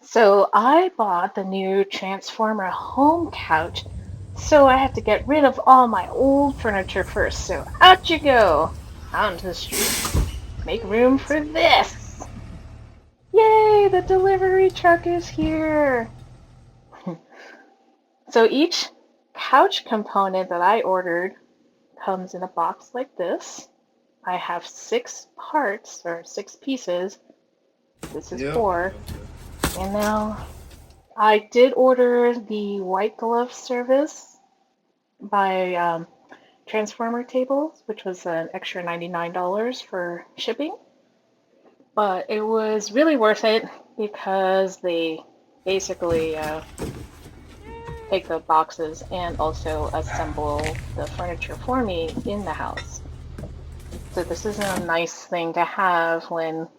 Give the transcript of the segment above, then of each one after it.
So I bought the new Transformer home couch, so I have to get rid of all my old furniture first. So out you go, out into the street. Make room for this. Yay, the delivery truck is here. So each couch component that I ordered comes in a box like this. I have 6 parts or 6 pieces. This is Yep. 4. And now I did order the white glove service by Transformer Tables, which was an extra $99 for shipping. But it was really worth it because they basically take the boxes and also assemble the furniture for me in the house. So this is a nice thing to have when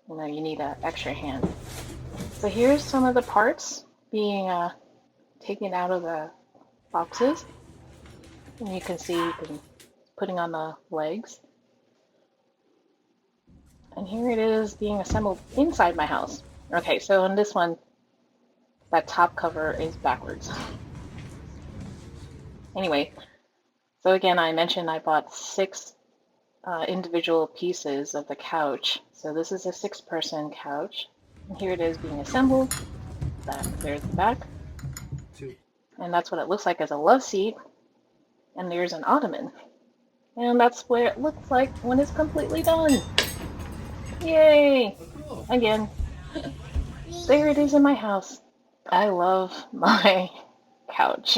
you need an extra hand. So here's some of the parts being taken out of the boxes. And you can see putting on the legs. And here it is being assembled inside my house. Okay, so in this one, that top cover is backwards. Anyway, so again, I mentioned I bought 6 individual pieces of the couch. So this is a 6-person couch. And here it is being assembled. There's the back. And that's what it looks like as a love seat. And there's an ottoman. And that's what it looks like when it's completely done. Yay! Again, there it is in my house. I love my couch.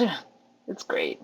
It's great.